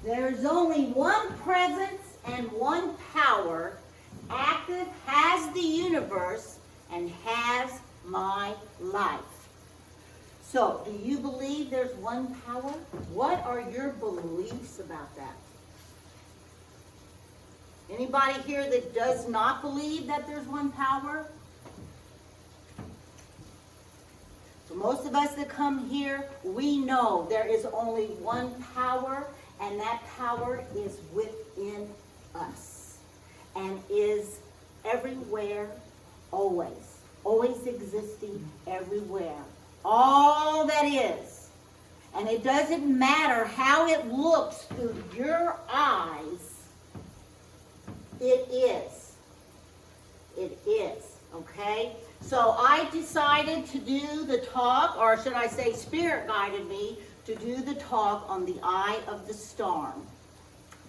There's only one presence and one power active, has the universe, and has my life. So, do you believe there's one power? What are your beliefs about that? Anybody here that does not believe that there's one power? So most of us that come here, we know there is only one power, and that power is within us and is everywhere, always. Always existing everywhere. All that is. And it doesn't matter how it looks through your eyes. It is. It is. Okay? So I decided to do the talk, or should I say Spirit guided me to do the talk on the eye of the storm.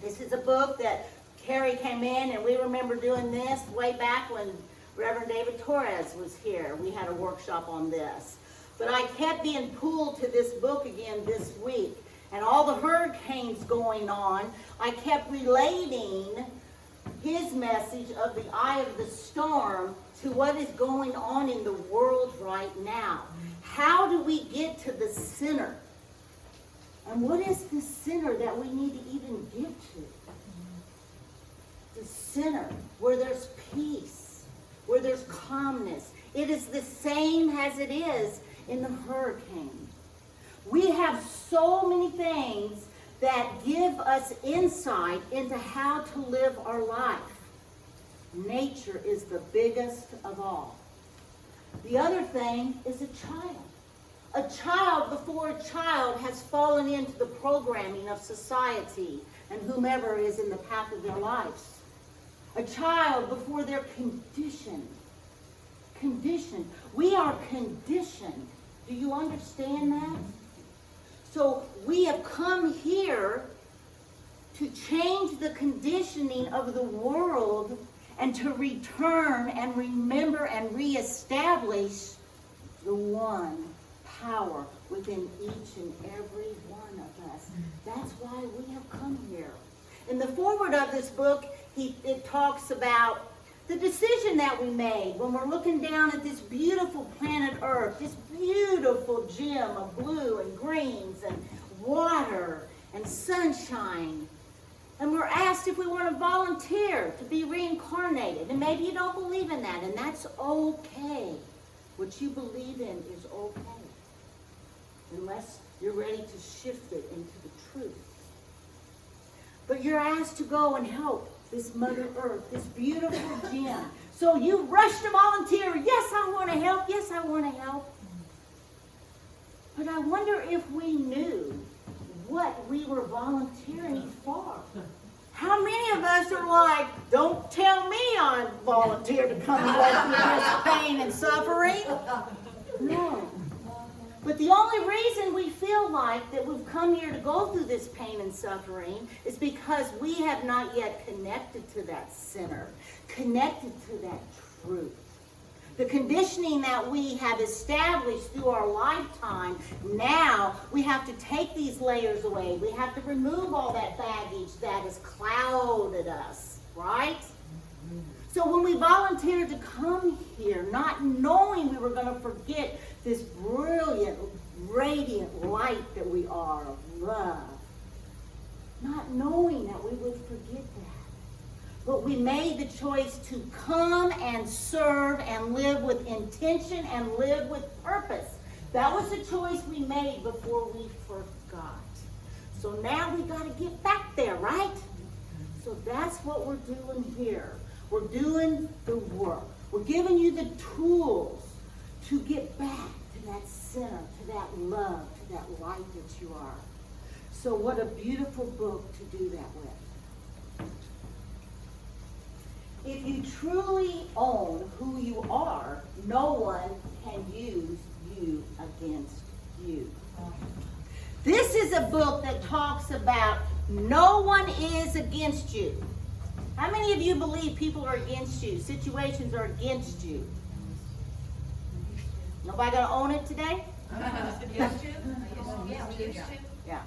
This is a book that Carrie came in, and we remember doing this way back when Reverend David Torres was here. We had a workshop on this. But I kept being pulled to this book again this week. And all the hurricanes going on, I kept relating his message of the eye of the storm to what is going on in the world right now. How do we get to the center? And what is the center that we need to even get to? The center, where there's peace, where there's calmness. It is the same as it is in the hurricane. We have so many things that give us insight into how to live our life. Nature is the biggest of all. The other thing is a child. A child before a child has fallen into the programming of society and whomever is in the path of their lives. A child before they're conditioned. Conditioned. We are conditioned. Do you understand that? So we have come here to change the conditioning of the world and to return and remember and reestablish the one power within each and every one of us. That's why we have come here. In the foreword of this book, it talks about the decision that we made when we're looking down at this beautiful planet Earth, this beautiful gem of blue and greens and water and sunshine. And we're asked if we want to volunteer to be reincarnated. And maybe you don't believe in that, and that's okay. What you believe in is okay. Unless you're ready to shift it into the truth. But you're asked to go and help this Mother Earth, this beautiful gem. So you rush to volunteer. Yes, I want to help. Yes, I want to help. But I wonder if we knew what we were volunteering for. How many of us are like, don't tell me I volunteered to come away from this pain and suffering? No. But the only reason we feel like that we've come here to go through this pain and suffering is because we have not yet connected to that center, connected to that truth. The conditioning that we have established through our lifetime, now we have to take these layers away. We have to remove all that baggage that has clouded us, right? So when we volunteered to come here, not knowing we were going to forget this brilliant, radiant light that we are of love, not knowing that we would forget that. But we made the choice to come and serve and live with intention and live with purpose. That was the choice we made before we forgot. So now we got to get back there, right? So that's what we're doing here. We're doing the work. We're giving you the tools to get back to that center, to that love, to that light that you are. So what a beautiful book to do that with. If you truly own who you are, no one can use you against you. This is a book that talks about no one is against you. How many of you believe people are against you? Situations are against you. Nobody going to own it today? Against you? Yeah.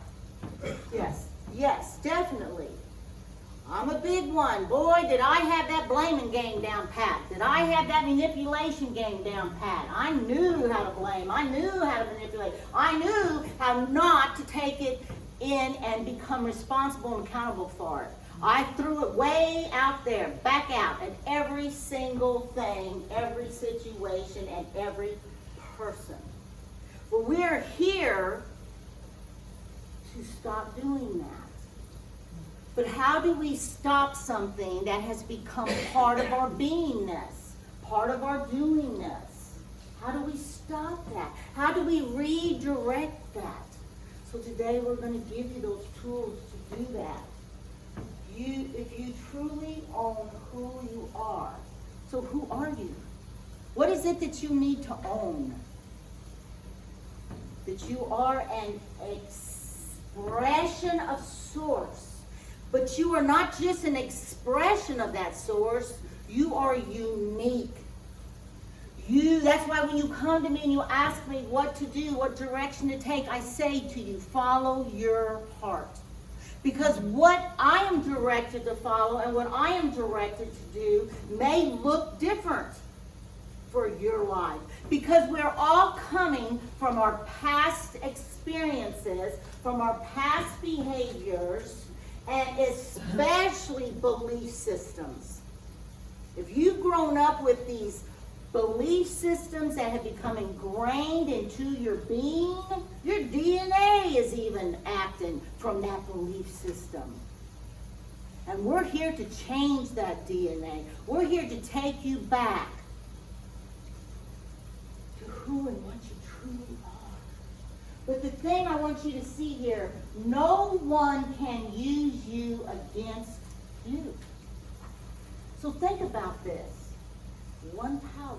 Yes. Yes, definitely. I'm a big one. Boy, did I have that blaming game down pat. Did I have that manipulation game down pat. I knew how to blame. I knew how to manipulate. I knew how not to take it in and become responsible and accountable for it. I threw it way out there, back out at every single thing, every situation, and every person. But we're here to stop doing that. But how do we stop something that has become part of our beingness, part of our doingness? How do we stop that? How do we redirect that? So today we're going to give you those tools to do that. If you truly own who you are, so who are you? What is it that you need to own? That you are an expression of source. But you are not just an expression of that source. You are unique. That's why when you come to me and you ask me what to do, what direction to take, I say to you, follow your heart. Because what I am directed to follow and what I am directed to do may look different for your life. Because we're all coming from our past experiences, from our past behaviors, and especially belief systems. If you've grown up with these belief systems that have become ingrained into your being, your DNA is even acting from that belief system. And we're here to change that DNA. We're here to take you back to who and what you truly are. But the thing I want you to see here, no one can use you against you. So think about this. One power,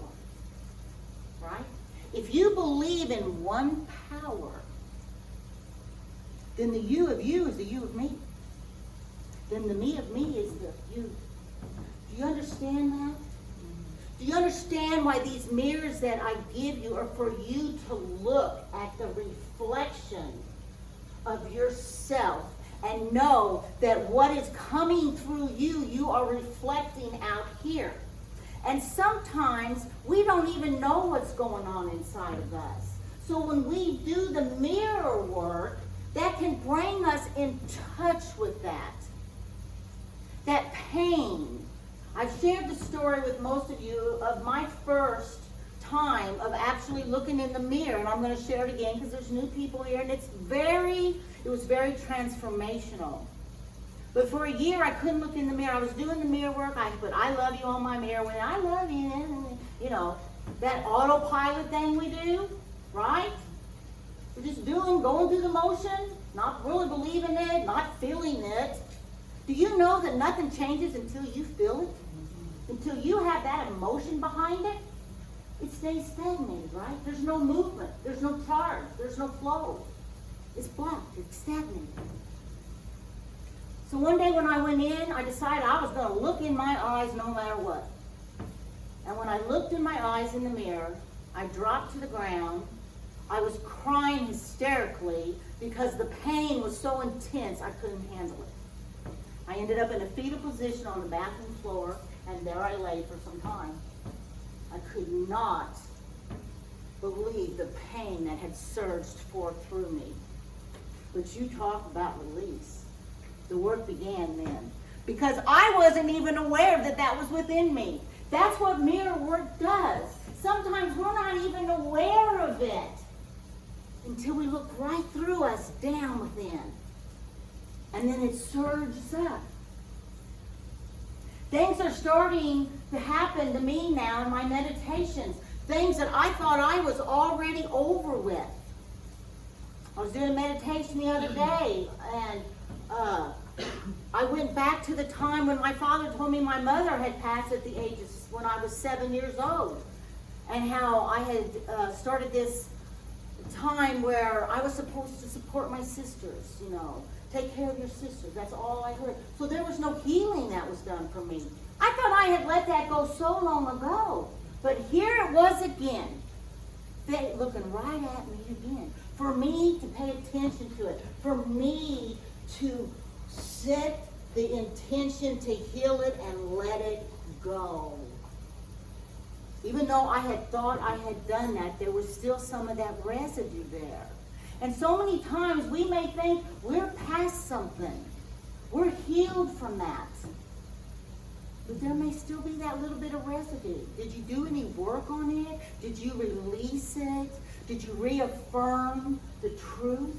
right? If you believe in one power, then the you of you is the you of me. Then the me of me is the you. Do you understand that? Do you understand why these mirrors that I give you are for you to look at the reflection of yourself and know that what is coming through you, you are reflecting out here. And sometimes we don't even know what's going on inside of us. So when we do the mirror work, that can bring us in touch with that. That pain. I've shared the story with most of you of my first time of actually looking in the mirror. And I'm going to share it again because there's new people here. And it was very transformational. But for a year, I couldn't look in the mirror. I was doing the mirror work. I put I love you on my mirror. When I love you, you know, that autopilot thing we do, right? We're just going through the motion, not really believing it, not feeling it. Do you know that nothing changes until you feel it? Until you have that emotion behind it? It stays stagnated, right? There's no movement. There's no charge. There's no flow. It's blocked. It's stagnated. So one day when I went in, I decided I was going to look in my eyes no matter what. And when I looked in my eyes in the mirror, I dropped to the ground. I was crying hysterically because the pain was so intense I couldn't handle it. I ended up in a fetal position on the bathroom floor, and there I lay for some time. I could not believe the pain that had surged forth through me. But you talk about release. The work began then. Because I wasn't even aware that that was within me. That's what mirror work does. Sometimes we're not even aware of it until we look right through us down within. And then it surges up. Things are starting to happen to me now in my meditations. Things that I thought I was already over with. I was doing a meditation the other day, and I went back to the time when my father told me my mother had passed at the age of when I was 7 years old, and how I had started this time where I was supposed to support my sisters, you know, take care of your sisters. That's all I heard. So there was no healing that was done for me. I thought I had let that go so long ago, but here it was again, looking right at me again, for me to pay attention to it, for me to set the intention to heal it and let it go. Even though I had thought I had done that, there was still some of that residue there. And so many times we may think we're past something. We're healed from that. But there may still be that little bit of residue. Did you do any work on it? Did you release it? Did you reaffirm the truth?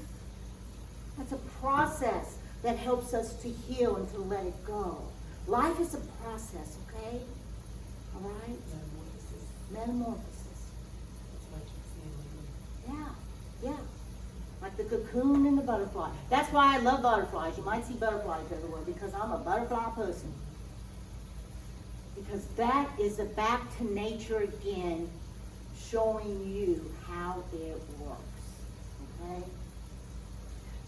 That's a process that helps us to heal and to let it go. Life is a process, okay? All right? Metamorphosis. Yeah. Like the cocoon and the butterfly. That's why I love butterflies. You might see butterflies everywhere because I'm a butterfly person. Because that is a back to nature again, showing you how it works. Okay?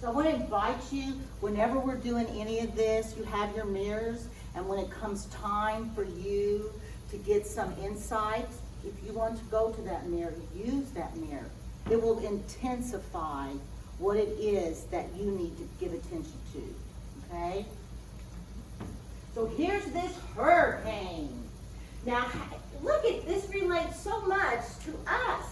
So I want to invite you, whenever we're doing any of this, you have your mirrors, and when it comes time for you to get some insight, if you want to go to that mirror, use that mirror. It will intensify what it is that you need to give attention to. Okay? So here's this hurricane. Now, look at this, relates so much to us.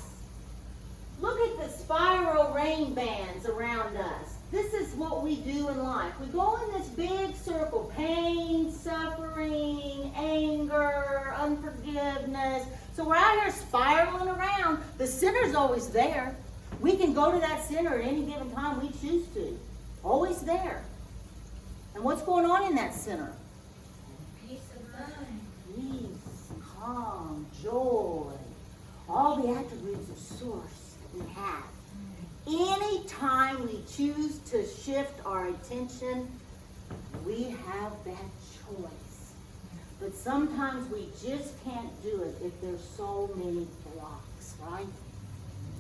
Look at the spiral rain bands around us. This is what we do in life. We go in this big circle: pain, suffering, anger, unforgiveness. So we're out here spiraling around. The center's always there. We can go to that center at any given time we choose to. Always there. And what's going on in that center? Peace of mind. Peace, calm, joy. All the attributes of source we have. Anytime we choose to shift our attention, we have that choice. But sometimes we just can't do it if there's so many blocks, right?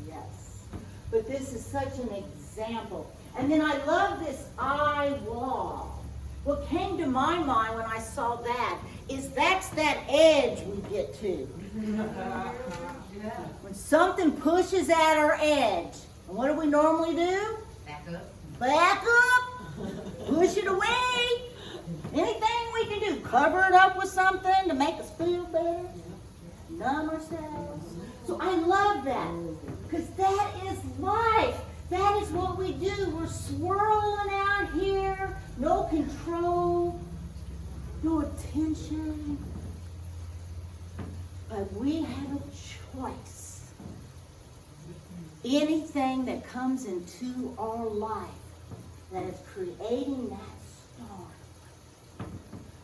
Yes. But this is such an example. And then I love this eye wall. What came to my mind when I saw that is that's that edge we get to. When something pushes at our edge, and what do we normally do? Back up. Back up. Push it away. Anything we can do. Cover it up with something to make us feel better. Numb ourselves. So I love that. Because that is life. That is what we do. We're swirling out here. No control. No attention. But we have a choice. Anything that comes into our life that is creating that storm,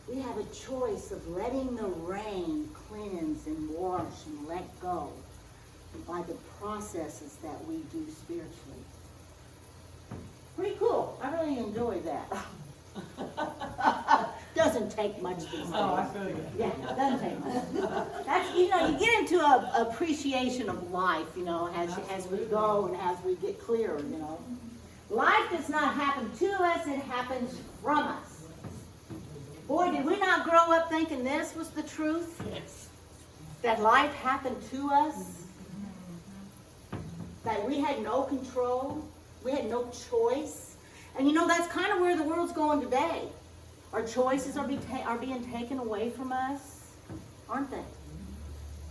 we have a choice of letting the rain cleanse and wash and let go by the processes that we do spiritually. Pretty cool. I really enjoy that. Doesn't take much these days. Oh, I feel you. Yeah, it doesn't take much. That's, you get into a appreciation of life, as we go and as we get clearer, Life does not happen to us, it happens from us. Boy, did we not grow up thinking this was the truth? Yes. That life happened to us? That we had no control? We had no choice? And that's kind of where the world's going today. Our choices are being taken away from us, aren't they?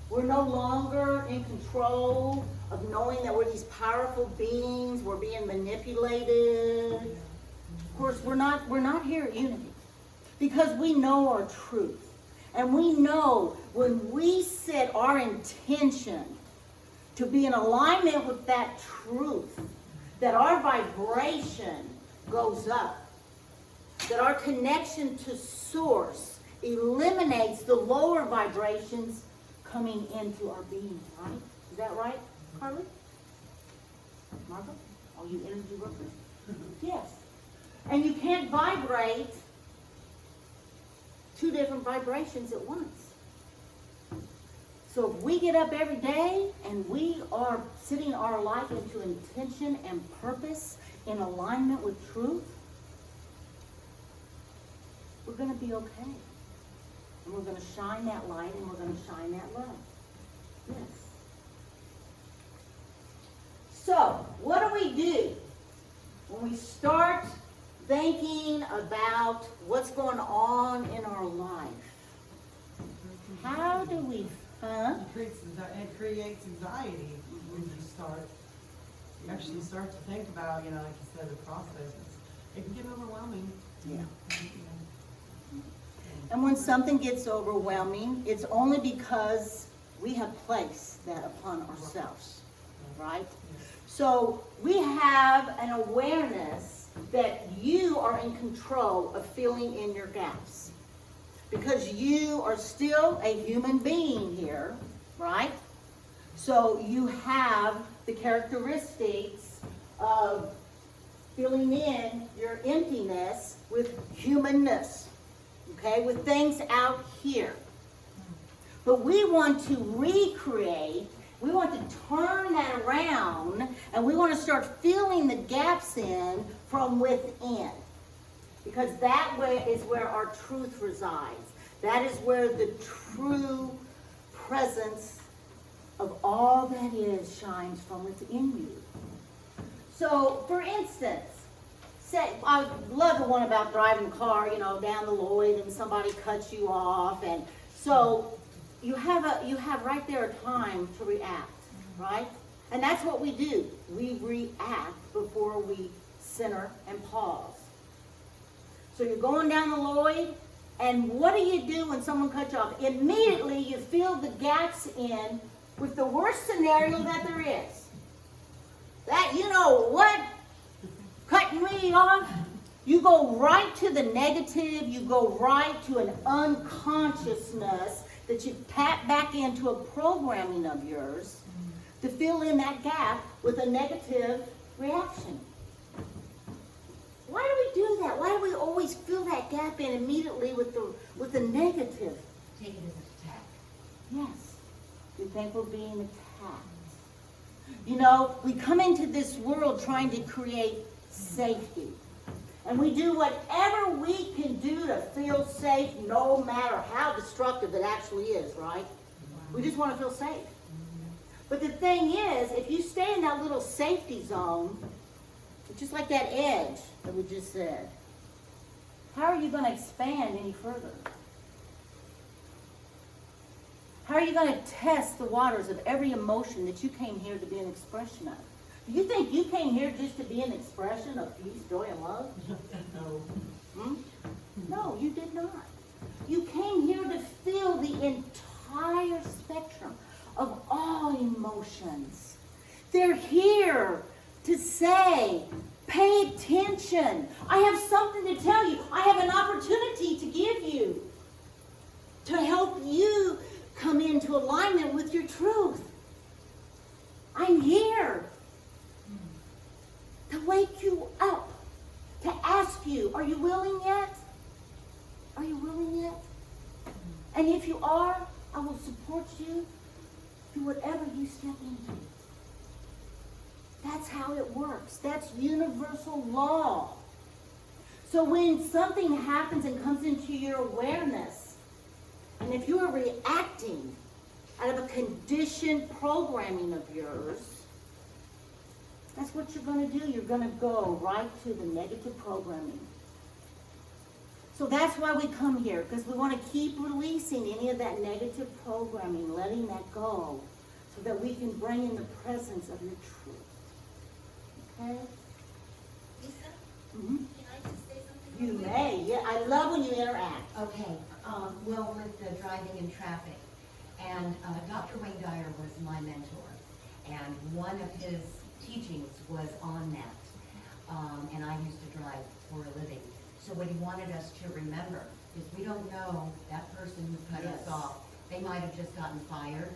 We're no longer in control of knowing that we're these powerful beings. We're being manipulated. Of course, we're not here at Unity because we know our truth. And we know when we set our intention to be in alignment with that truth, that our vibration goes up. That our connection to source eliminates the lower vibrations coming into our being, right? Is that right, Carly? Martha? All you energy workers? Yes. And you can't vibrate two different vibrations at once. So if we get up every day and we are setting our life into intention and purpose in alignment with truth, we're going to be okay. And we're going to shine that light and we're going to shine that love. Yes. So, what do we do when we start thinking about what's going on in our life. How do we, It creates anxiety when you actually start to think about, like you said, the process. It can get overwhelming. yeah. And when something gets overwhelming, it's only because we have placed that upon ourselves, right? So we have an awareness that you are in control of filling in your gaps. Because you are still a human being here, right? So you have the characteristics of filling in your emptiness with humanness, okay? With things out here. But we want to recreate, we want to turn that around, and we want to start filling the gaps in from within. Because that way is where our truth resides. That is where the true presence of all that is shines from within you. So, for instance, say, I love the one about driving a car, down the Lloyd and somebody cuts you off. And so you have right there a time to react, right? And that's what we do. We react before we center and pause. So you're going down the Lloyd, and what do you do when someone cuts you off? Immediately you fill the gaps in with the worst scenario that there is. That, what? Cutting me off? You go right to the negative, you go right to an unconsciousness that you tap back into a programming of yours to fill in that gap with a negative reaction. Why do we do that? Why do we always fill that gap in immediately with the negative? Take it as an attack. Yes. We think we're being attacked. We come into this world trying to create safety. And we do whatever we can do to feel safe, no matter how destructive it actually is, right? We just want to feel safe. But the thing is, if you stay in that little safety zone, it's just like that edge that we just said, how are you going to expand any further? How are you going to test the waters of every emotion that you came here to be an expression of? Do you think you came here just to be an expression of peace, joy, and love? No. No, you did not. You came here to feel the entire spectrum of all emotions. They're here to say, pay attention. I have something to tell you. I have an opportunity to give you to help you come into alignment with your truth. I'm here to wake you up, to ask you, are you willing yet? Are you willing yet? And if you are, I will support you through whatever you step into. That's how it works. That's universal law. So when something happens and comes into your awareness, and if you are reacting out of a conditioned programming of yours, that's what you're going to do. You're going to go right to the negative programming. So that's why we come here, because we want to keep releasing any of that negative programming, letting that go, so that we can bring in the presence of your truth. Okay? Lisa, Mm-hmm. can I just say something? You real quick? may. Yeah, I love when you interact. Okay, well, with the driving in traffic, and Dr. Wayne Dyer was my mentor, and one of his teachings was on that, and I used to drive for a living. So what he wanted us to remember is we don't know that person who cut us Yes. off. They might have just gotten fired.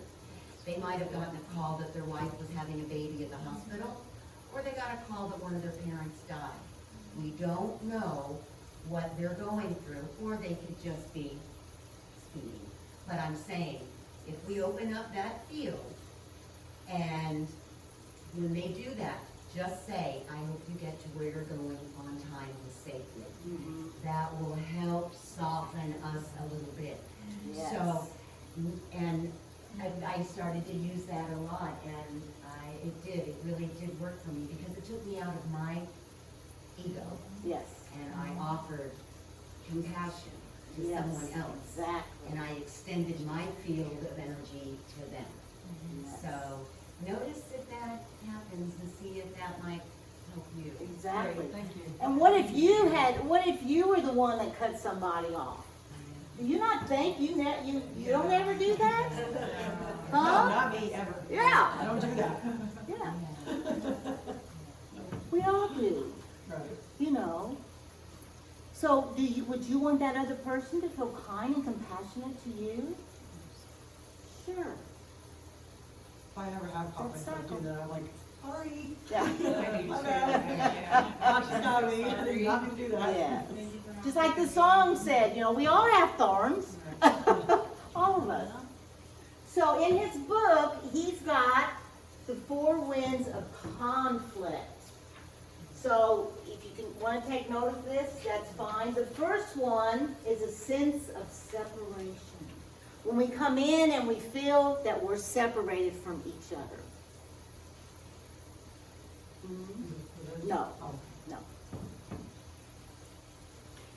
They might have gotten a call that their wife was having a baby at the hospital, or they got a call that one of their parents died. We don't know what they're going through, or they could just be speeding. But I'm saying, if we open up that field, and when they do that, just say, I hope you get to where you're going on time and safely. Mm-hmm. That will help soften us a little bit. Yes. So, and I started to use that a lot, and it really did work for me, because it took me out of my ego, Yes. and I offered compassion to Yes, someone else. exactly. And I extended my field of energy to them. Yes. So notice if that happens and see if that might help you. Exactly. Great, thank you. And what if you were the one that cut somebody off? Do you not think you don't ever do that? No, Huh? not me, ever. Yeah. I don't do that. Yeah, Yeah. we all do, Right. you know. So would you want that other person to feel kind and compassionate to you? Sure. If I ever have conflict, I do that, I'm like, sorry. Yeah. Not just not me, I did not mean to do that. Yeah. Just like the song said, you know, we all have thorns. All of us. So in his book, he's got the 4 winds of conflict. So if you want to take note of this, that's fine. The first one is a sense of separation. When we come in and we feel that we're separated from each other. No. No.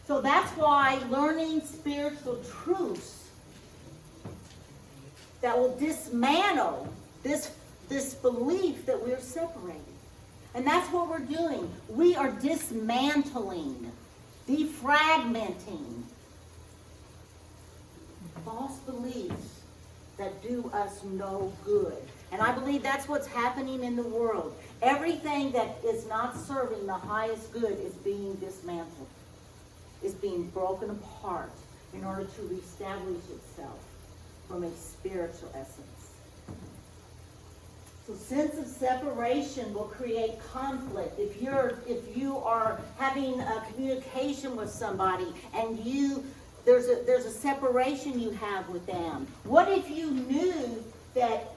So that's why learning spiritual truths that will dismantle this belief that we're separated. And that's what we're doing. We are dismantling, defragmenting false beliefs that do us no good. And I believe that's what's happening in the world. Everything that is not serving the highest good is being dismantled, is being broken apart in order to reestablish itself from a spiritual essence. So sense of separation will create conflict. If you are having a communication with somebody and there's a separation you have with them. What if you knew that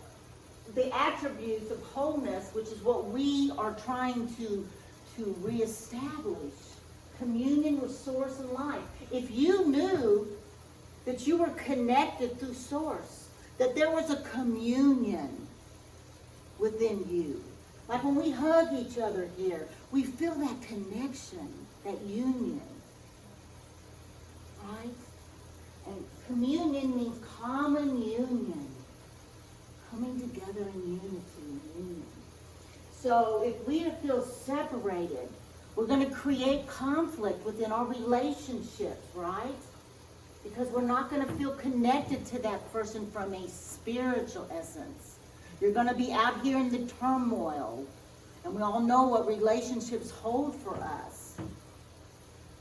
the attributes of wholeness, which is what we are trying to reestablish, communion with source and life. If you knew that you were connected through source, that there was a communion within you. Like when we hug each other here, we feel that connection, that union. Right? And communion means common union. Coming together in unity and union. So if we feel separated, we're going to create conflict within our relationships, right? Because we're not going to feel connected to that person from a spiritual essence. You're going to be out here in the turmoil. And we all know what relationships hold for us.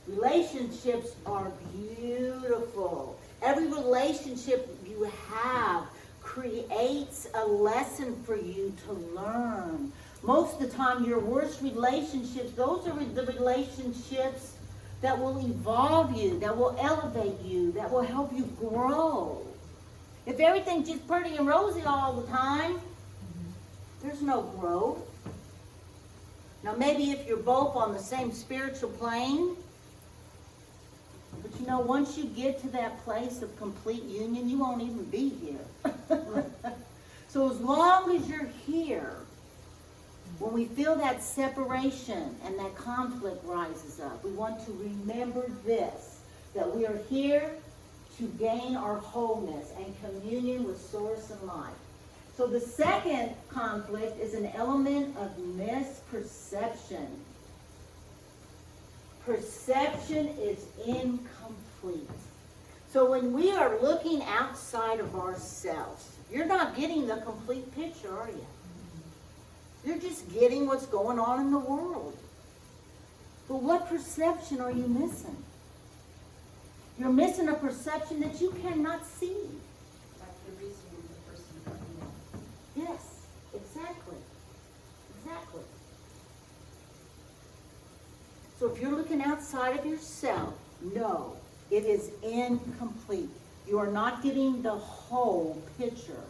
Relationships are beautiful. Every relationship you have creates a lesson for you to learn. Most of the time, your worst relationships, those are the relationships that will evolve you, that will elevate you, that will help you grow. If everything's just pretty and rosy all the time, there's no growth. Now, maybe if you're both on the same spiritual plane, but you know, once you get to that place of complete union, you won't even be here. So as long as you're here, when we feel that separation and that conflict rises up, we want to remember this, that we are here to gain our wholeness and communion with source and life. So the second conflict is an element of misperception. Perception is incomplete. So when we are looking outside of ourselves, you're not getting the complete picture, are you? You're just getting what's going on in the world. But what perception are you missing? You're missing a perception that you cannot see. Like the reason the person doesn't know. Yes, exactly. Exactly. So if you're looking outside of yourself, no, it is incomplete. You are not getting the whole picture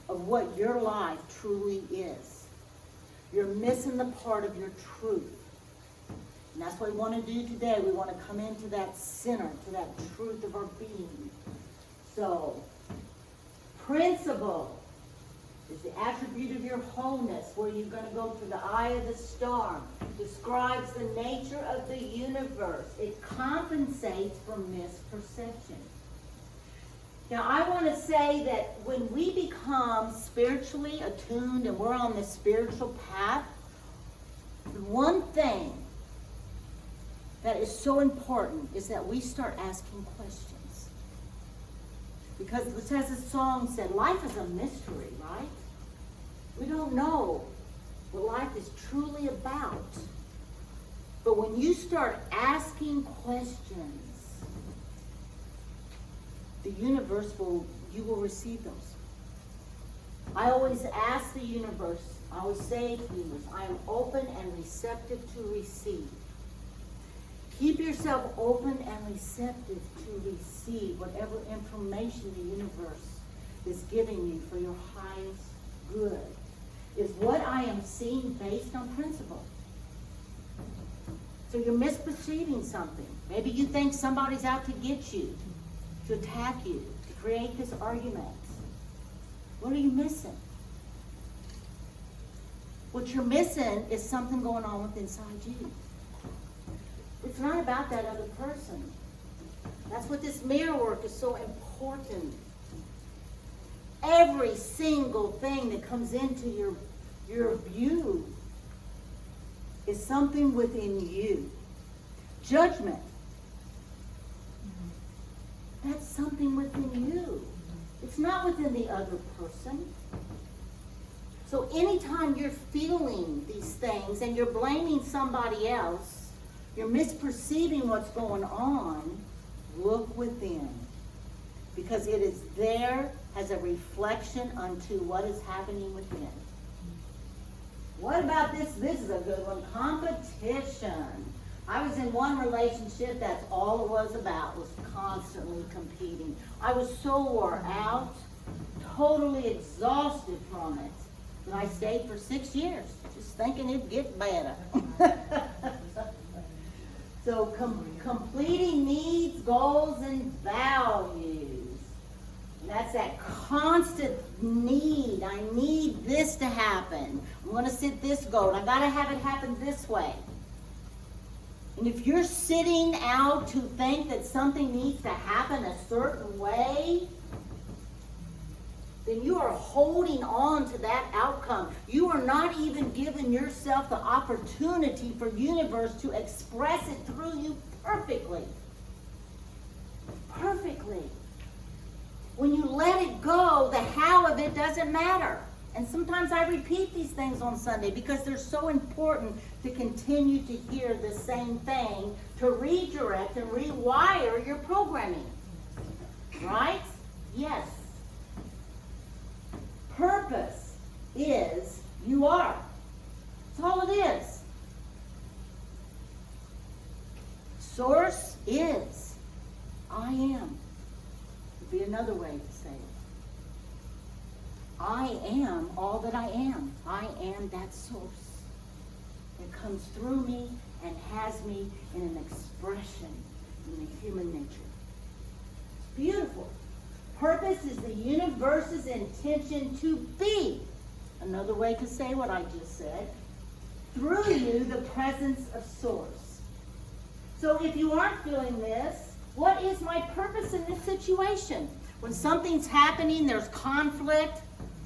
of what your life truly is. You're missing the part of your truth. And that's what we want to do today. We want to come into that center, to that truth of our being. So, principle It's the attribute of your wholeness, where you're going to go to the eye of the storm. Describes the nature of the universe. It compensates for misperception. Now, I want to say that when we become spiritually attuned and we're on the spiritual path, one thing that is so important is that we start asking questions. Because as the song said, life is a mystery, right? We don't know what life is truly about. But when you start asking questions, the universe you will receive those. I always ask the universe, I always say to the universe, I am open and receptive to receive. Keep yourself open and receptive to receive whatever information the universe is giving you for your highest good. Is what I am seeing based on principle. So you're misperceiving something. Maybe you think somebody's out to get you, to attack you, to create this argument. What are you missing? What you're missing is something going on with inside you. It's not about that other person. That's what this mirror work is so important. Every single thing that comes into your view is something within you. Judgment. That's something within you. It's not within the other person. So anytime you're feeling these things and you're blaming somebody else, you're misperceiving what's going on, look within. Because it is there as a reflection unto what is happening within. What about this? This is a good one. Competition. I was in one relationship, that's all it was about, was constantly competing. I was so wore out, totally exhausted from it. And I stayed for 6 years, just thinking it'd get better. So completing needs, goals, and values. And that's that constant need. I need this to happen. I'm going to set this goal. I got to have it happen this way. And if you're sitting out to think that something needs to happen a certain way, then you are holding on to that outcome. You are not even giving yourself the opportunity for universe to express it through you perfectly. Perfectly. When you let it go, the how of it doesn't matter. And sometimes I repeat these things on Sunday because they're so important to continue to hear the same thing, to redirect and rewire your programming. Right? Yes. Purpose is you are. That's all it is. Source is I am. Would be another way to say it. I am all that I am. I am that source that comes through me and has me in an expression in the human nature. It's beautiful. Purpose is the universe's intention to be. Another way to say what I just said. Through you, the presence of source. So if you aren't feeling this, what is my purpose in this situation? When something's happening, there's conflict.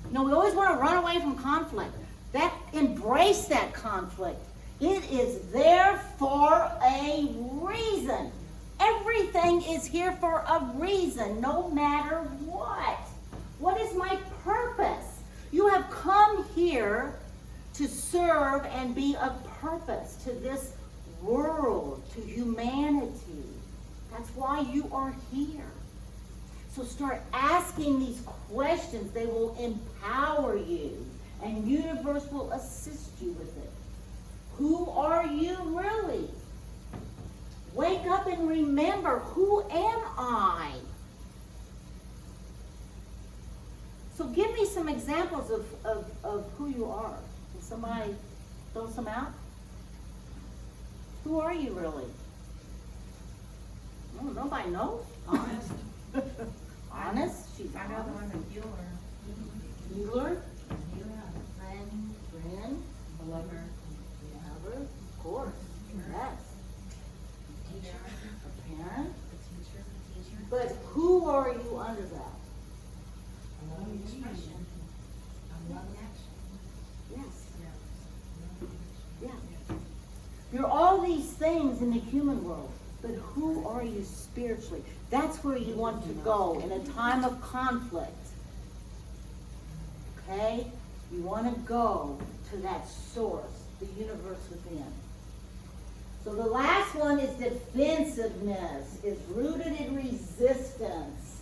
You know, we always want to run away from conflict. Embrace that conflict. It is there for a reason. Everything is here for a reason, no matter what. What is my purpose? You have come here to serve and be of purpose to this world, to humanity. That's why you are here. So start asking these questions. They will empower you, and universe will assist you with it. Who are you really? Wake up and remember, who am I? So give me some examples of who you are. Can somebody throw some out? Who are you really? Oh, nobody knows. Honest. Honest? She's I know the honest. one that you are. Healer? A lover. Lover, of course, yes. Teacher. A parent. A teacher. But who are you under that? A love expression. A love action. Yes. Yeah. Yeah. You're all these things in the human world, but who are you spiritually? That's where you want to go in a time of conflict. Okay? You want to go to that source, the universe within. So the last one is defensiveness, is rooted in resistance.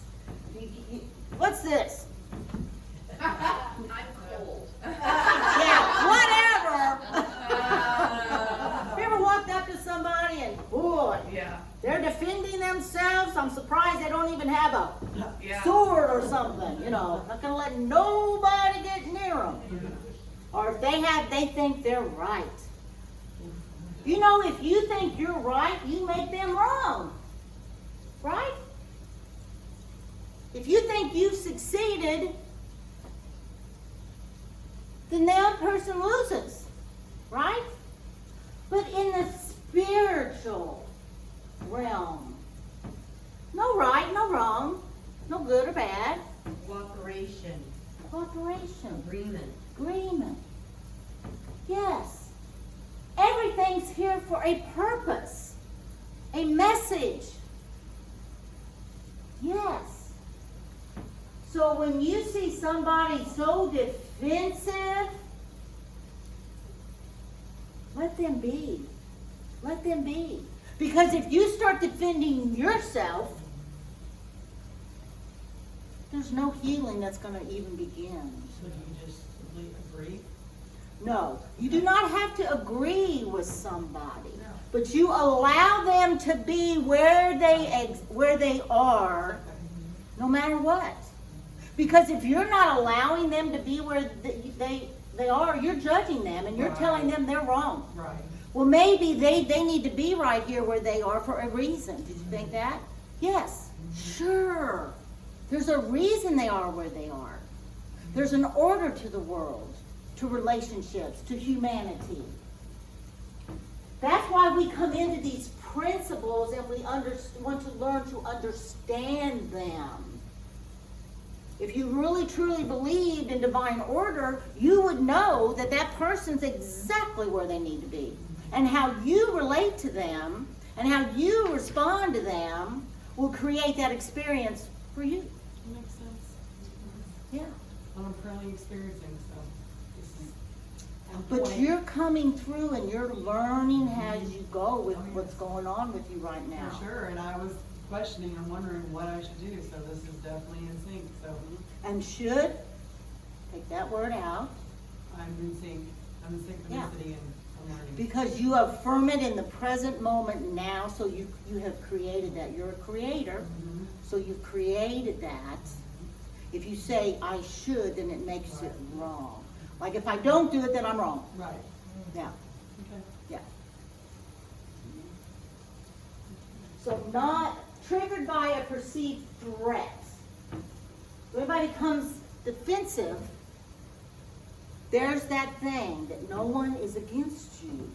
What's this? I'm cold. Yeah, whatever. You ever walked up to somebody and, boy, Yeah. they're defending themselves? I'm surprised they don't even have a Yeah. sword or something, you know. Not gonna let nobody get near them. Or if they have, they think they're right. You know, if you think you're right, you make them wrong. Right? If you think you've succeeded, then the other person loses. Right? But in the spiritual realm, no right, no wrong, no good or bad. Cooperation, Cooperation, agreement. yes. Everything's here for a purpose, a message. Yes. So when you see somebody so defensive, let them be. Let them be. Because if you start defending yourself, there's no healing that's going to even begin. So do you just agree? No, you do not have to agree with somebody, but you allow them to be where they are, no matter what. Because if you're not allowing them to be where they are, you're judging them and you're Right. telling them they're wrong. Right. Well, maybe they need to be right here where they are for a reason. Did you think that? Yes, sure. There's a reason they are where they are. There's an order to the world, to relationships, to humanity. That's why we come into these principles and we want to learn to understand them. If you really truly believed in divine order, you would know that that person's exactly where they need to be. And how you relate to them and how you respond to them will create that experience for you. That makes sense. Yeah. What I'm currently experiencing, so this is on But point. you're coming through and you're learning as you go with what's going on with you right now. For sure, and I was questioning and wondering what I should do, so this is definitely in sync, so And should, take that word out, I'm in sync. I'm in synchronicity and I'm learning. because you affirm it in the present moment now, so you have created that. You're a creator, Mhm. so you've created that. If you say, I should, then it makes it wrong. Like if I don't do it, then I'm wrong. Right, Yeah, okay. yeah. So not triggered by a perceived threat. If everybody becomes defensive, there's that thing that no one is against you.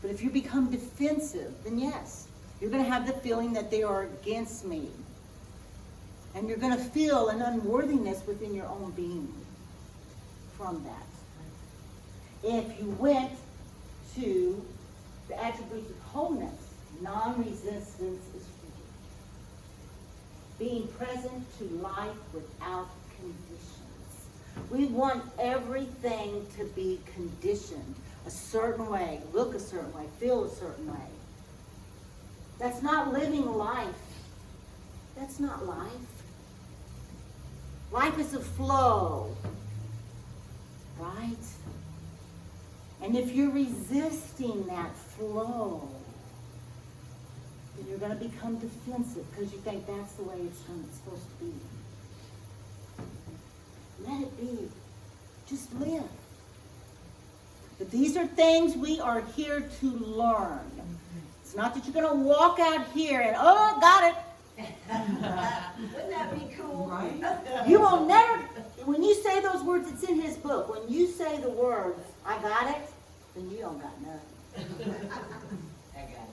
But if you become defensive, then yes, you're going to have the feeling that they are against me. And you're going to feel an unworthiness within your own being from that. If you went to the attributes of wholeness, non-resistance is freedom. Being present to life without conditions. We want everything to be conditioned a certain way, look a certain way, feel a certain way. That's not living life. That's not life. Life is a flow, right? And if you're resisting that flow, then you're going to become defensive because you think that's the way it's supposed to be. Let it be. Just live. But these are things we are here to learn. It's not that you're going to walk out here and, oh, got it. Wouldn't that be cool? Right? You will never, when you say those words, it's in his book. When you say the words, I got it, then you don't got nothing. I got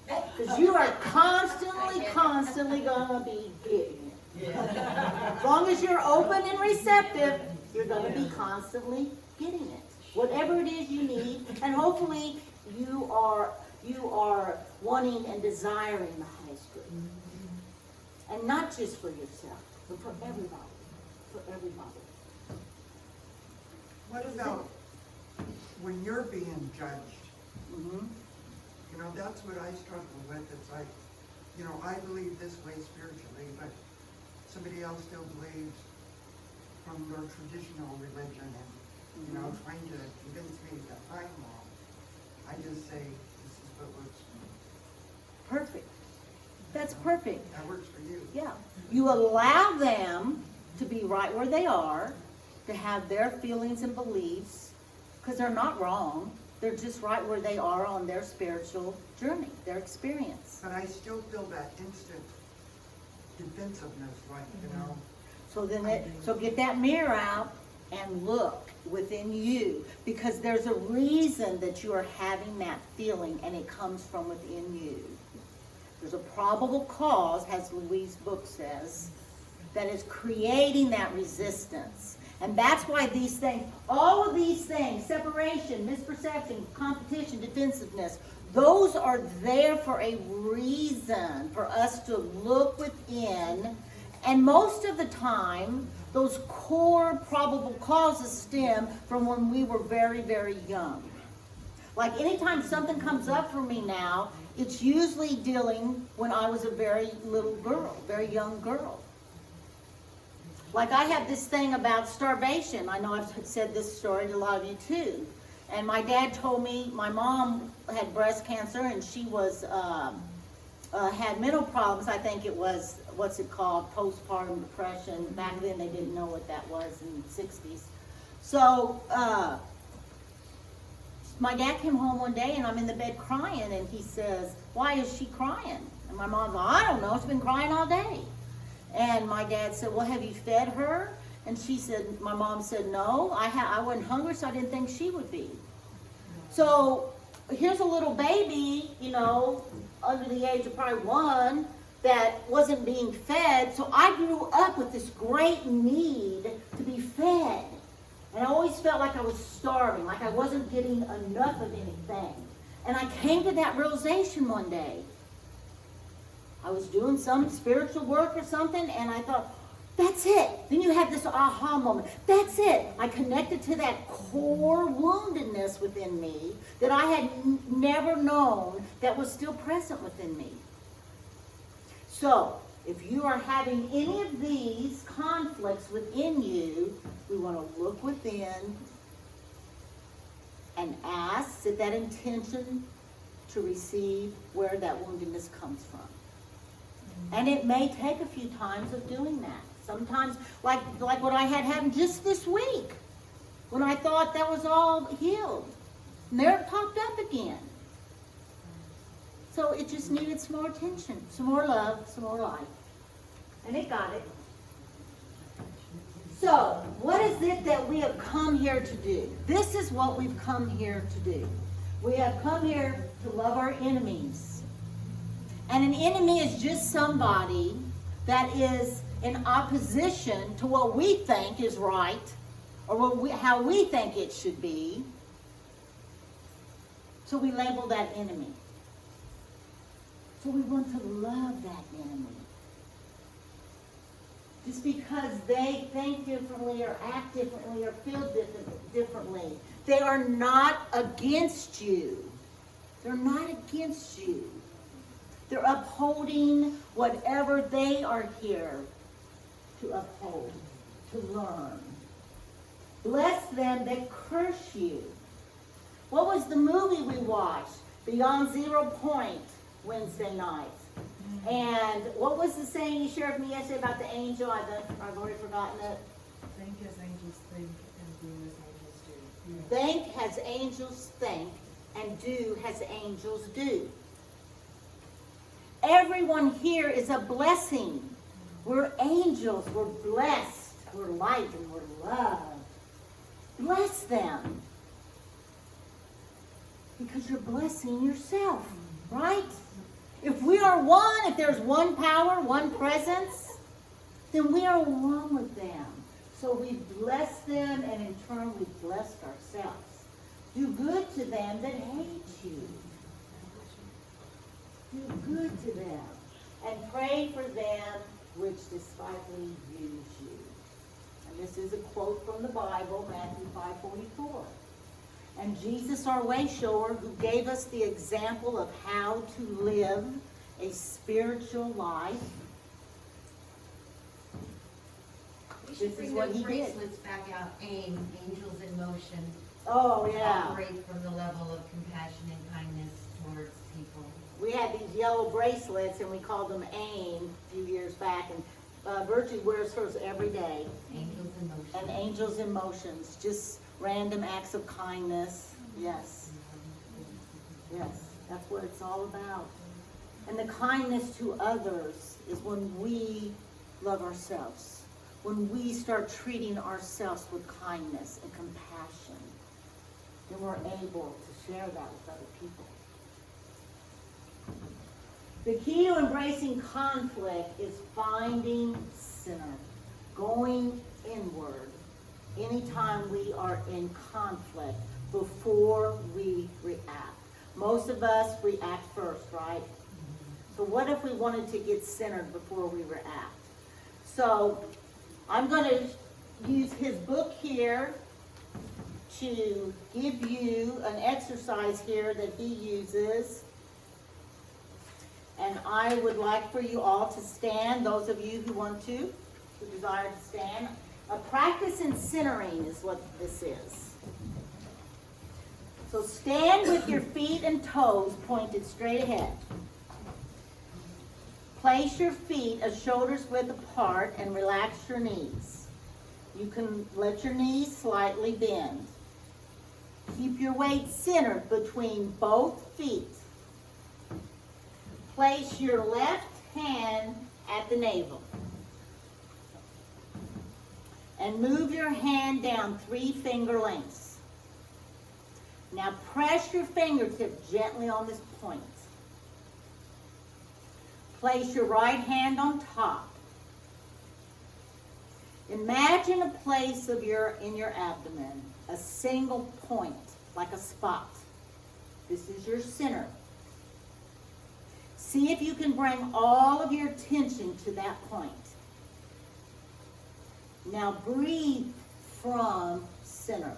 it. Because you are constantly gonna be getting it. As long as you're open and receptive, you're gonna be constantly getting it. Whatever it is you need, and hopefully you are wanting and desiring the highest good. And not just for yourself, but for everybody. For everybody. What about when you're being judged? Mm-hmm. You know, that's what I struggle with. It's like, you know, I believe this way spiritually, but somebody else still believes from their traditional religion and, you know, trying to convince me that I'm wrong. I just say, this is what works for me. Perfect. That's perfect. That works for you. Yeah. You allow them to be right where they are, to have their feelings and beliefs, because they're not wrong. They're just right where they are on their spiritual journey, their experience. But I still feel that instant defensiveness, like, you know, So get that mirror out and look within you, because there's a reason that you are having that feeling, and it comes from within you. There's a probable cause, as Louise's book says, that is creating that resistance. And that's why these things, all of these things, separation, misperception, competition, defensiveness, those are there for a reason, for us to look within. And most of the time, those core probable causes stem from when we were very, very young. Like anytime something comes up for me now, it's usually dealing when I was a very little girl, very young girl. Like I have this thing about starvation. I know I've said this story to a lot of you too. And my dad told me my mom had breast cancer and she was had mental problems. I think it was, what's it called, postpartum depression. Back then they didn't know what that was in the 60s. So my dad came home one day and I'm in the bed crying and he says, "Why is she crying?" And my mom's like, "I don't know, she's been crying all day." And my dad said, "Well, have you fed her?" And she said, my mom said, "No, I wasn't hungry, so I didn't think she would be." So here's a little baby, you know, under the age of probably 1 that wasn't being fed. So I grew up with this great need to be fed. And I always felt like I was starving, like I wasn't getting enough of anything. And I came to that realization one day. I was doing some spiritual work or something, and I thought, that's it. Then you have this aha moment. That's it. I connected to that core woundedness within me that I had never known that was still present within me. So, if you are having any of these conflicts within you, we want to look within and ask, set that intention to receive where that woundedness comes from. And it may take a few times of doing that. Sometimes, like what I had happened just this week, when I thought that was all healed. And there it popped up again. So it just needed some more attention, some more love, some more life. And it got it. So, what is it that we have come here to do? This is what we've come here to do. We have come here to love our enemies. And an enemy is just somebody that is in opposition to what we think is right, or how we think it should be. So we label that enemy. So we want to love that enemy. Just because they think differently or act differently or feel differently, they are not against you. They're not against you. They're upholding whatever they are here to uphold, to learn. Bless them that curse you. What was the movie we watched? Beyond 0 Point, Wednesday night. And what was the saying you shared with me yesterday about the angel? I've already forgotten it. Think as angels think and do as angels do. Think as angels think and do as angels do. Everyone here is a blessing. We're angels. We're blessed. We're light and we're love. Bless them. Because you're blessing yourself, right? If we are one, if there's one power, one presence, then we are one with them. So we bless them, and in turn we blessed ourselves. Do good to them that hate you. Do good to them. And pray for them which despitefully use you. And this is a quote from the Bible, Matthew 5:44. And Jesus, our way shower, who gave us the example of how to live a spiritual life. We should This bring is what those he did. bracelets back out. AIM, Angels in Motion. Oh, yeah. Operate from the level of compassion and kindness towards people. We had these yellow bracelets, and we called them AIM a few years back. And Virtue wears hers every day. Angels in Motion. And Angels in Motions, just random acts of kindness. Yes. Yes, that's what it's all about. And the kindness to others is when we love ourselves. When we start treating ourselves with kindness and compassion, then we're able to share that with other people. The key to embracing conflict is finding center, going inward anytime we are in conflict before we react. Most of us react first, right? So what if we wanted to get centered before we react? So I'm going to use his book here to give you an exercise here that he uses. And I would like for you all to stand, those of you who want to, who desire to stand. A practice in centering is what this is. So stand with your feet and toes pointed straight ahead. Place your feet a shoulder's width apart and relax your knees. You can let your knees slightly bend. Keep your weight centered between both feet. Place your left hand at the navel. And move your hand down 3 finger lengths. Now press your fingertip gently on this point. Place your right hand on top. Imagine a place in your abdomen, a single point, like a spot. This is your center. See if you can bring all of your attention to that point. Now breathe from center.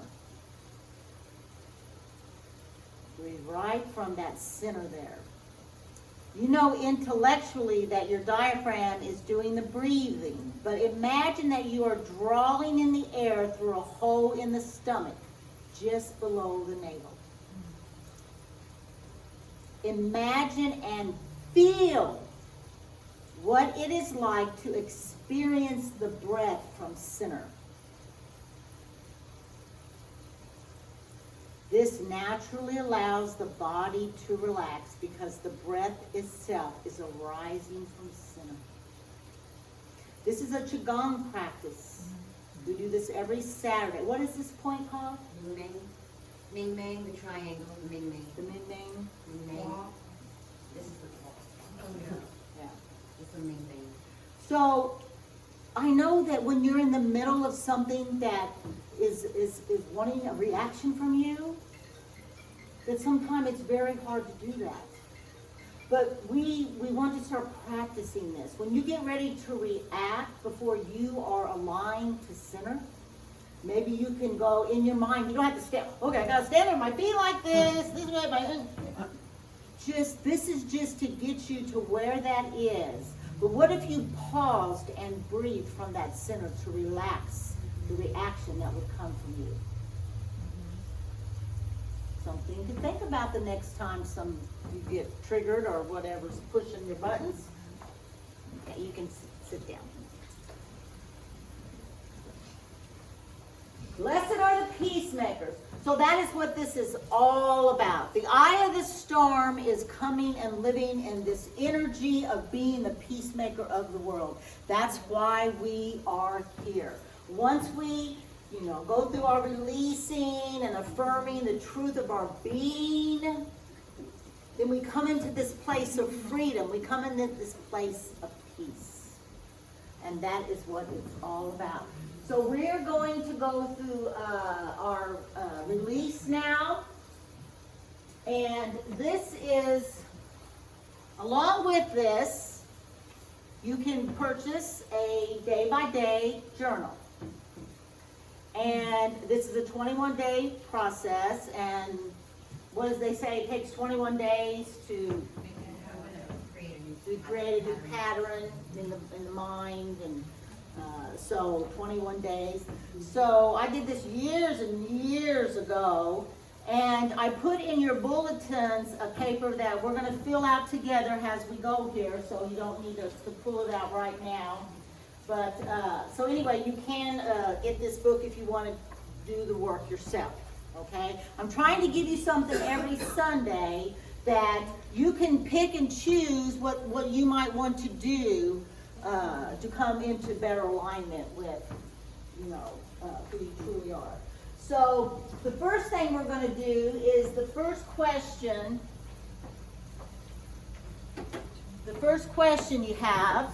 Breathe right from that center there. You know intellectually that your diaphragm is doing the breathing, but imagine that you are drawing in the air through a hole in the stomach, just below the navel. Imagine and feel what it is like to experience the breath from center. This naturally allows the body to relax because the breath itself is arising from center. This is a Qigong practice. We do this every Saturday. What is this point called? Ming Ming. Ming Ming, the triangle, the Ming Ming. The Ming Ming? Ming Ming. This is the wall. Yeah. This is the Ming Ming. So, I know that when you're in the middle of something that is wanting a reaction from you, that sometimes it's very hard to do that. But we want to start practicing this. When you get ready to react before you are aligned to center, maybe you can go in your mind. You don't have to stand. Okay, I gotta stand on my feet like this way. This is just to get you to where that is. But what if you paused and breathed from that center to relax the reaction that would come from you? Something to think about the next time you get triggered or whatever's pushing your buttons. Okay, you can sit down. Blessed are the peacemakers. So that is what this is all about. The eye of the storm is coming and living in this energy of being the peacemaker of the world. That's why we are here. Once we go through our releasing and affirming the truth of our being, then we come into this place of freedom. We come into this place of peace. And that is what it's all about. So we're going to go through our release now. And this is, along with this, you can purchase a day-by-day journal. And this is a 21-day process, and what does they say? It takes 21 days to create a new pattern in the mind, and so 21 days. So I did this years and years ago, and I put in your bulletins a paper that we're going to fill out together as we go here, so you don't need to pull it out right now. But, so anyway, you can get this book if you want to do the work yourself, okay? I'm trying to give you something every Sunday that you can pick and choose what you might want to do to come into better alignment with, who you truly are. So the first thing we're going to do is the first question. The first question you have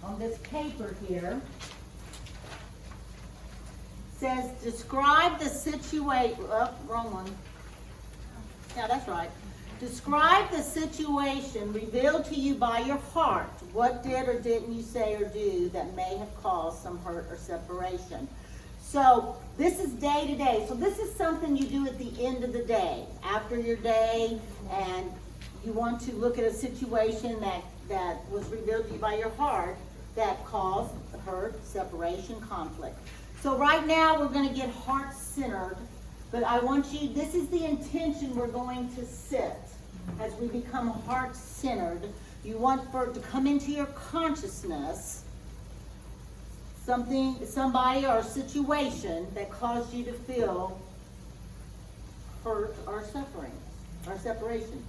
on this paper here says, describe the situation. Oh, wrong one. Yeah, that's right. Describe the situation revealed to you by your heart. What did or didn't you say or do that may have caused some hurt or separation? So this is day to day. So this is something you do at the end of the day, after your day, and you want to look at a situation that was revealed to you by your heart that caused hurt, separation, conflict. So right now we're going to get heart-centered, but I want you, this is the intention we're going to sit as we become heart-centered. You want for it to come into your consciousness somebody or situation that caused you to feel hurt or suffering or separation.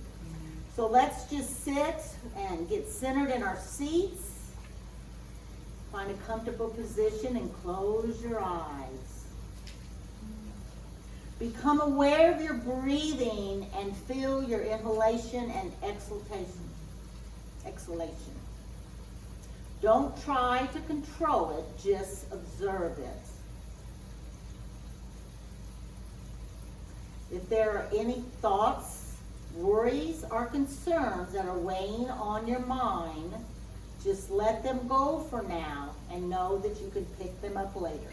So let's just sit and get centered in our seats. Find a comfortable position and close your eyes. Become aware of your breathing and feel your inhalation and exhalation. Don't try to control it, just observe it. If there are any thoughts, worries, or concerns that are weighing on your mind, just let them go for now and know that you can pick them up later.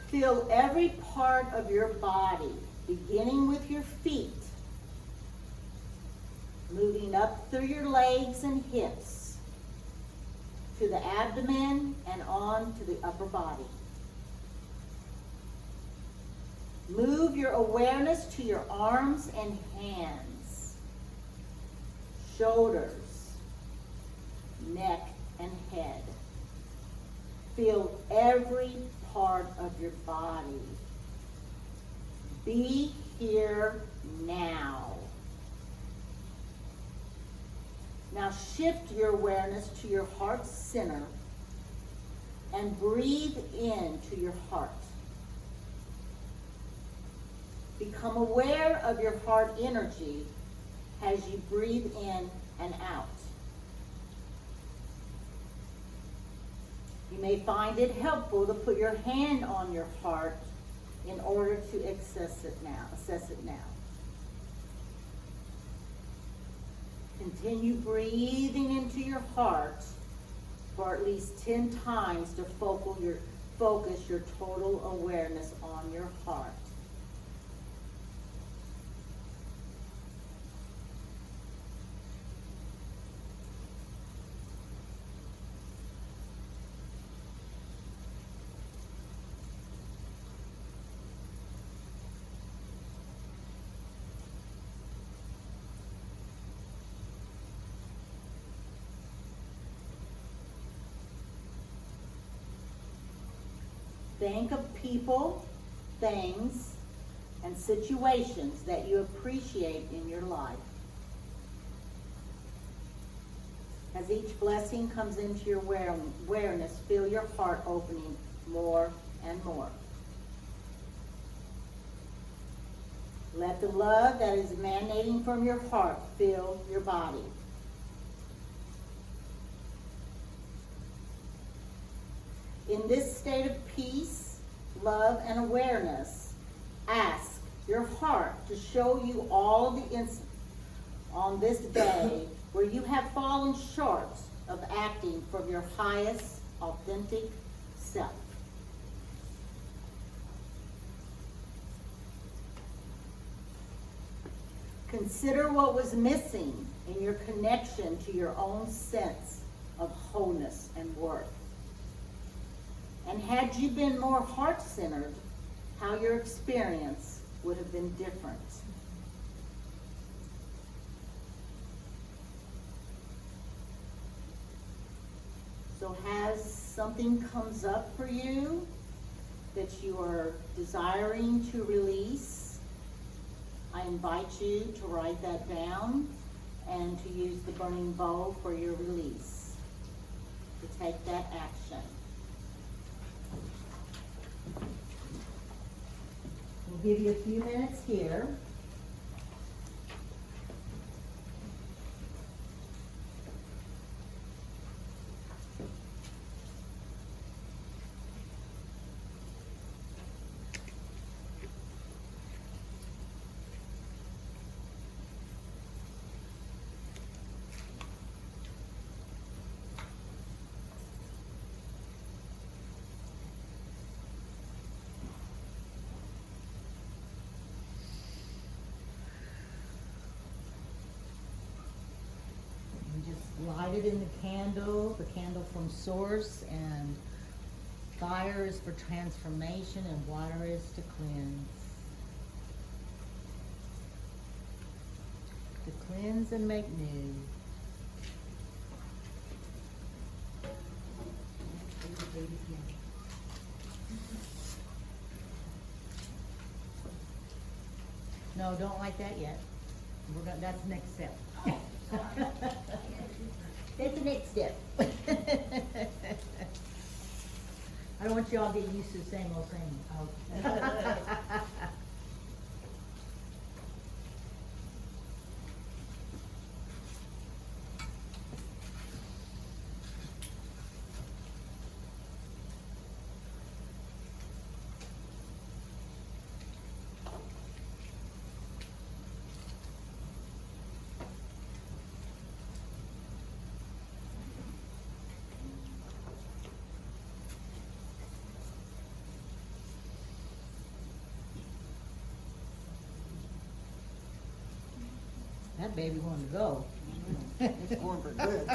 Feel every part of your body, beginning with your feet, moving up through your legs and hips, to the abdomen and on to the upper body. Move your awareness to your arms and hands, shoulders, neck, and head. Feel every part of your body. Be here now. Now shift your awareness to your heart center and breathe into your heart. Become aware of your heart energy as you breathe in and out. You may find it helpful to put your hand on your heart in order to assess it now. Continue breathing into your heart for at least 10 times to focus your total awareness on your heart. Think of people, things, and situations that you appreciate in your life. As each blessing comes into your awareness, feel your heart opening more and more. Let the love that is emanating from your heart fill your body. In this state of peace, love, and awareness, ask your heart to show you all of the instances on this day where you have fallen short of acting from your highest, authentic self. Consider what was missing in your connection to your own sense of wholeness and worth. And had you been more heart-centered, how your experience would have been different. So has something comes up for you that you are desiring to release? I invite you to write that down and to use the burning bowl for your release, to take that action. We'll give you a few minutes here. Light it in the candle from source, and fire is for transformation and water is to cleanse. To cleanse and make new. No, don't light that yet. That's the next step. That's the next step. I don't want you all to get used to the same old thing. Oh. That baby wanted to go. It's going for good.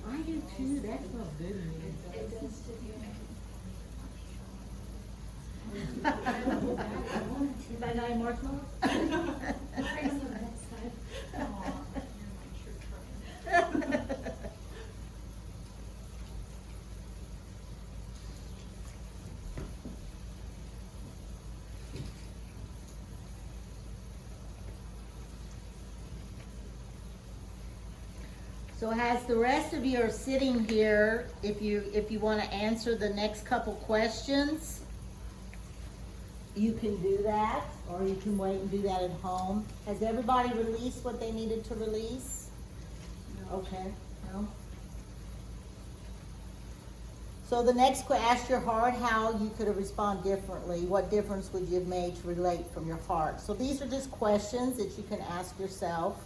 I do too. That smells good to me. It does to you. Anybody got any marshmallows? Bring some next time. Aw, you're my true friend. So as the rest of you are sitting here, if you want to answer the next couple questions, you can do that, or you can wait and do that at home. Has everybody released what they needed to release? No. Okay, no? So the next ask your heart how you could have responded differently. What difference would you have made to relate from your heart? So these are just questions that you can ask yourself.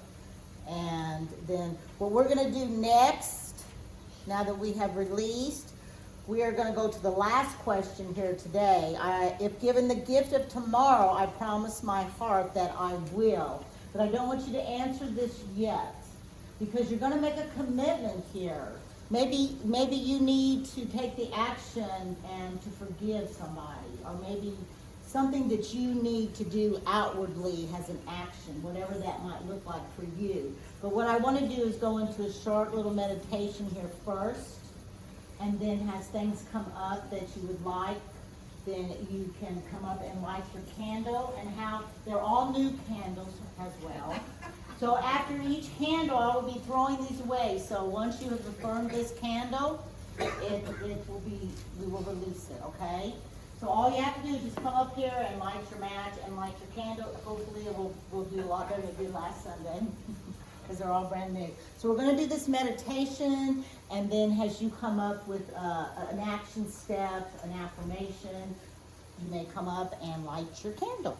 And then what we're going to do next, now that we have released, we are going to go to the last question here today. If given the gift of tomorrow, I promise my heart that I will. But I don't want you to answer this yet, because you're going to make a commitment here. Maybe you need to take the action and to forgive somebody, or maybe something that you need to do outwardly as an action, whatever that might look like for you. But what I want to do is go into a short little meditation here first, and then as things come up that you would like, then you can come up and light your candle, and how they're all new candles as well. So after each candle, I will be throwing these away. So once you have affirmed this candle, it will be, we will release it, okay? So all you have to do is just come up here and light your match and light your candle. Hopefully we'll do a lot better than we did last Sunday, because they're all brand new. So we're gonna do this meditation, and then as you come up with an action step, an affirmation, you may come up and light your candle.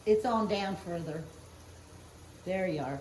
It's on down further. There you are.